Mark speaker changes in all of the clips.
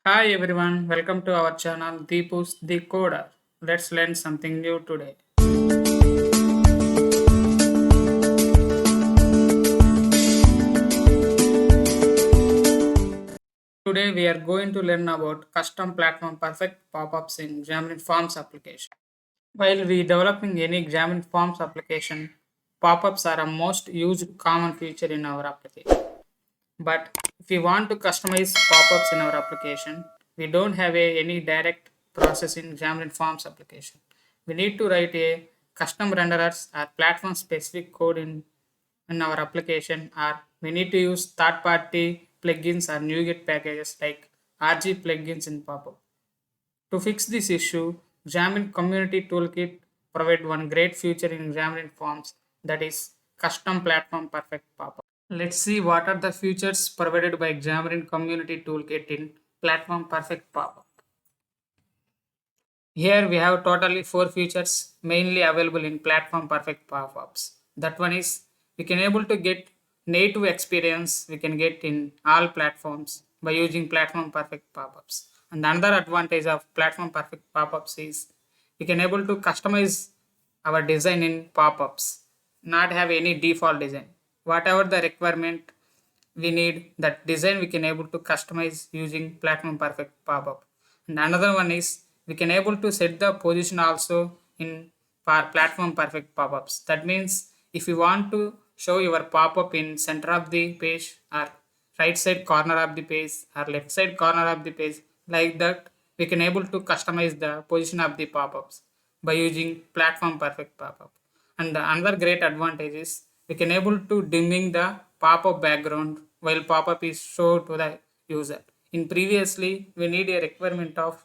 Speaker 1: Hi everyone, welcome to our channel Deepu's The Coder. Let's learn something new today. Today we are going to learn about custom platform perfect pop-ups in Xamarin Forms application. While we developing any Xamarin Forms application, pop-ups are a most used common feature in our application. But if we want to customize pop-ups in our application, we don't have any direct process in Xamarin Forms application. We need to write a custom renderers or platform specific code in our application, or we need to use third-party plugins or NuGet packages like RG plugins in pop-up. To fix this issue, Xamarin Community Toolkit provide one great feature in Xamarin Forms, that is custom platform perfect pop-up. Let's see what are the features provided by Xamarin Community Toolkit in Platform Perfect Pop-up. Here we have totally 4 features mainly available in Platform Perfect Pop-ups. That one is we can able to get native experience we can get in all platforms by using Platform Perfect Pop-ups. And another advantage of Platform Perfect Pop-ups is we can able to customize our design in pop-ups, not have any default design. Whatever the requirement we need, that design we can able to customize using Platform Perfect pop-up. And another one is we can able to set the position also in Platform Perfect pop-ups. That means if you want to show your pop-up in center of the page, or right side corner of the page, or left side corner of the page, like that we can able to customize the position of the pop-ups by using Platform Perfect pop-up. And the another great advantage is we can able to dimming the pop-up background while pop-up is shown to the user. In previously, we need a requirement of,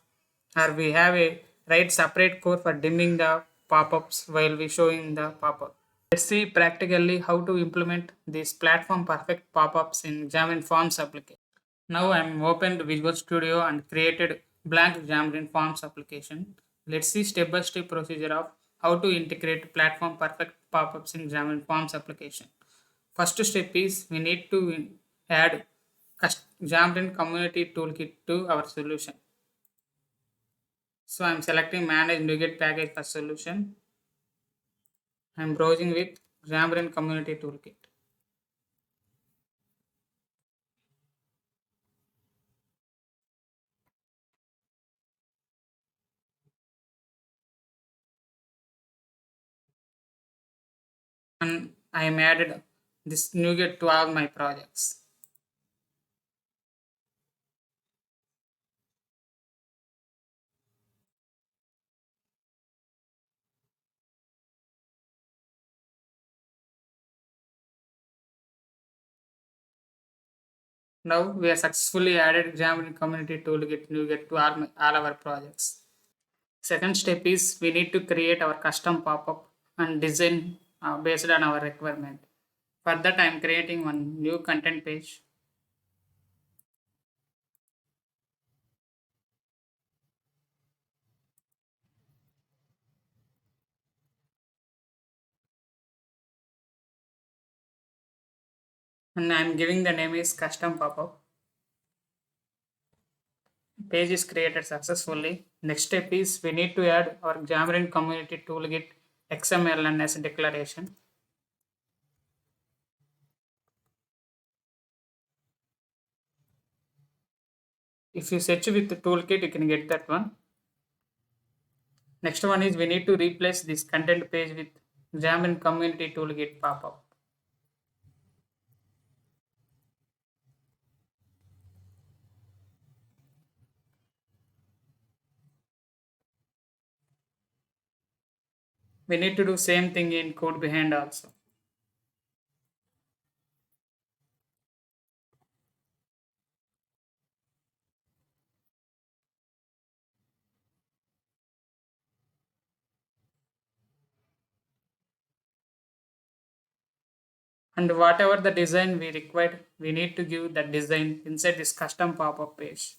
Speaker 1: or we have a right separate code for dimming the pop-ups while we showing the pop-up. Let's see practically how to implement these platform perfect pop-ups in Xamarin Forms application. Now I'm opened Visual Studio and created blank Xamarin Forms application. Let's see step-by-step procedure of how to integrate platform perfect pop-ups in Xamarin Forms application. First step is we need to add Xamarin Community Toolkit to our solution. So I'm selecting Manage NuGet Package for solution. I'm browsing with Xamarin Community Toolkit. And I am added this NuGet to all my projects. Now we have successfully added Xamarin Community Toolkit NuGet to all our projects. Second step is we need to create our custom pop-up and design based on our requirement. For that I am creating one new content page. And I am giving the name is custom pop-up. Page is created successfully. Next step is we need to add our Xamarin Community Toolkit XML and S declaration. If you search with the toolkit, you can get that one. Next one is we need to replace this content page with Xamarin Community Toolkit pop-up. We need to do same thing in code behind also. And whatever the design we required, we need to give that design inside this custom pop-up page.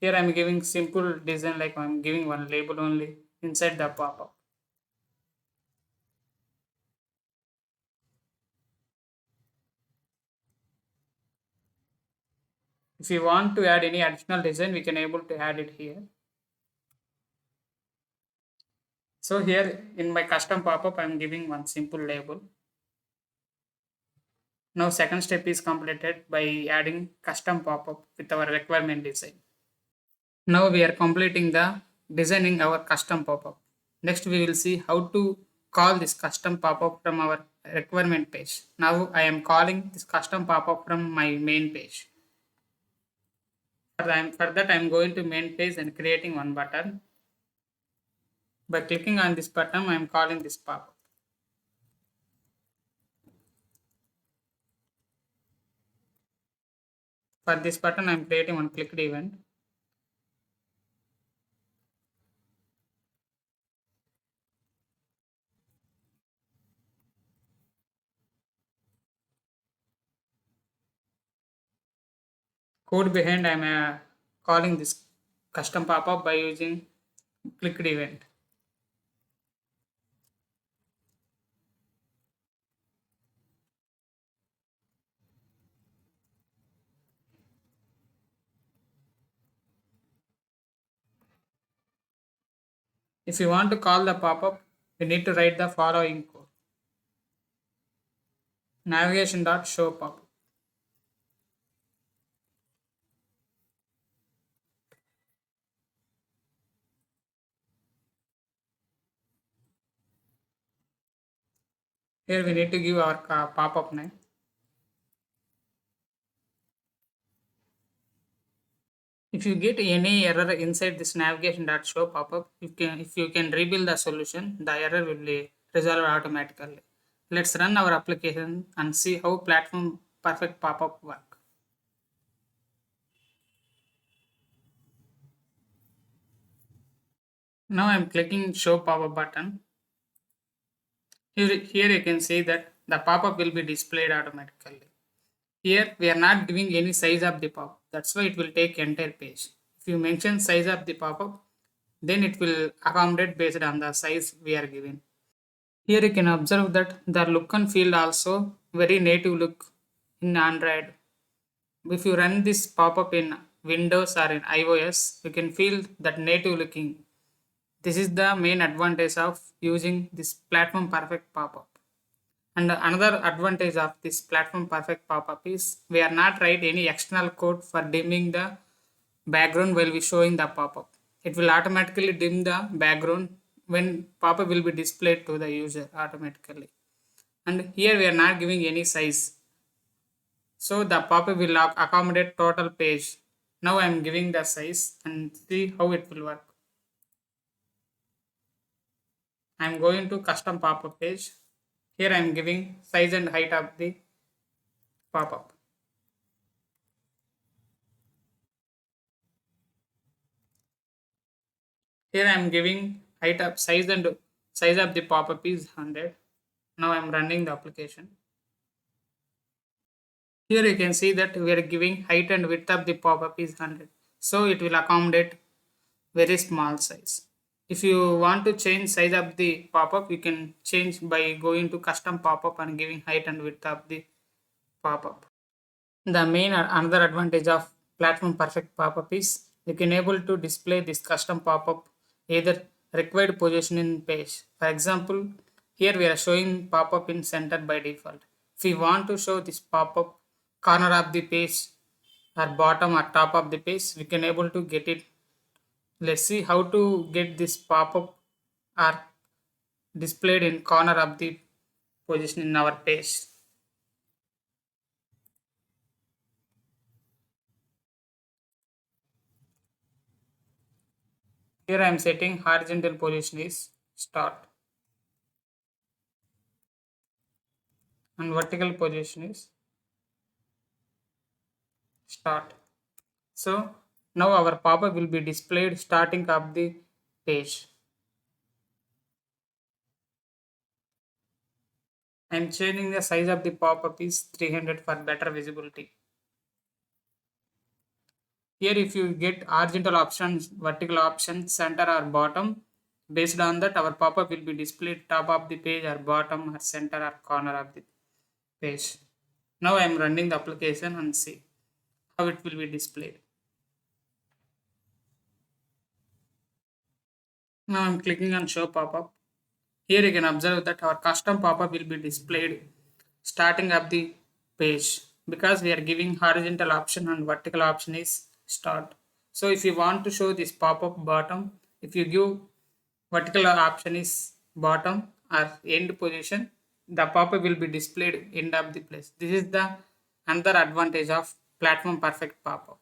Speaker 1: Here I'm giving simple design, like I'm giving one label only inside the pop-up. If you want to add any additional design, we can able to add it here. So here in my custom pop-up, I am giving one simple label. Now second step is completed by adding custom pop-up with our requirement design. Now we are completing the designing our custom pop-up. Next we will see how to call this custom pop-up from our requirement page. Now I am calling this custom pop-up from my main page. For that I am going to main page and creating one button. By clicking on this button, I am calling this pop-up. For this button, I am creating one clicked event. Code behind, I am calling this custom pop-up by using clicked event. If you want to call the pop-up, you need to write the following code. Navigation.show pop-up. Here we need to give our pop-up name. If you get any error inside this navigation.show pop-up, if you can rebuild the solution, the error will be resolved automatically. Let's run our application and see how platform perfect pop-up work. Now I'm clicking show pop-up button. Here you can see that the pop-up will be displayed automatically. Here we are not giving any size of the pop-up. That's why it will take entire page. If you mention size of the pop-up, then it will accommodate based on the size we are given. Here you can observe that the look and feel also very native look in Android. If you run this pop-up in Windows or in iOS, you can feel that native looking. This is the main advantage of using this platform perfect pop-up. And another advantage of this platform perfect pop-up is we are not write any external code for dimming the background while we showing the pop-up. It will automatically dim the background when pop-up will be displayed to the user automatically. And here we are not giving any size. So the pop-up will accommodate total page. Now I am giving the size and see how it will work. I am going to custom pop-up page. Here I am giving size and height of the pop-up. Here I am giving height of size and size of the pop-up is 100. Now I am running the application. Here you can see that we are giving height and width of the pop-up is 100. So it will accommodate very small size. If you want to change size of the pop-up, you can change by going to custom pop-up and giving height and width of the pop-up. The main or another advantage of platform perfect pop-up is you can able to display this custom pop-up either required position in page. For example, here we are showing pop-up in center by default. If we want to show this pop-up corner of the page or bottom or top of the page, we can able to get it. Let's see how to get this pop-up or displayed in corner of the position in our page. Here I am setting horizontal position is start and vertical position is start. So now our pop-up will be displayed starting of the page. I am changing the size of the pop-up is 300 for better visibility. Here if you get horizontal options, vertical options, center or bottom, based on that our pop-up will be displayed top of the page or bottom or center or corner of the page. Now I am running the application and see how it will be displayed. Now I'm clicking on show pop-up. Here you can observe that our custom pop-up will be displayed starting up the page because we are giving horizontal option and vertical option is start. So if you want to show this pop-up bottom, if you give vertical option is bottom or end position, the pop-up will be displayed end of the place. This is the another advantage of platform perfect pop-up.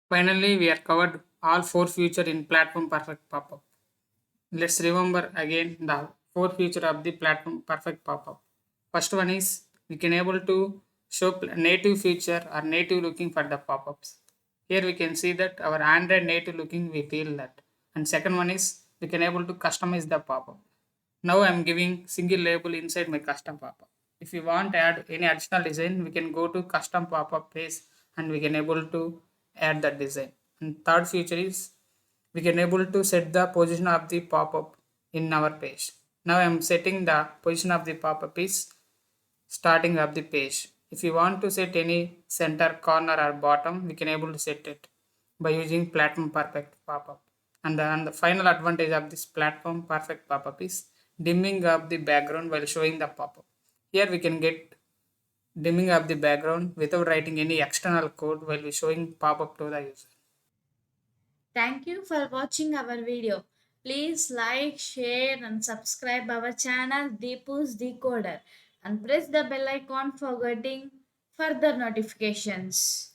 Speaker 1: Finally, we are covered all four feature in platform perfect pop-up. Let's remember again the four feature of the platform perfect pop-up. First one is we can able to show native feature or native looking for the pop-ups. Here we can see that our Android native looking we feel that. And second one is we can able to customize the pop-up. Now I'm giving single label inside my custom pop-up. If you want to add any additional design, we can go to custom pop-up page and we can able to add that design. And third feature is we can able to set the position of the pop-up in our page. Now I'm setting the position of the pop-up is starting of the page. If you want to set any center, corner or bottom, we can able to set it by using platform perfect pop-up. And the final advantage of this platform perfect pop-up is dimming of the background while showing the pop-up. Here we can get dimming of the background without writing any external code while we showing pop-up to the user.
Speaker 2: Thank you for watching our video. Please like, share and subscribe our channel Deepu's Decoder and press the bell icon for getting further notifications.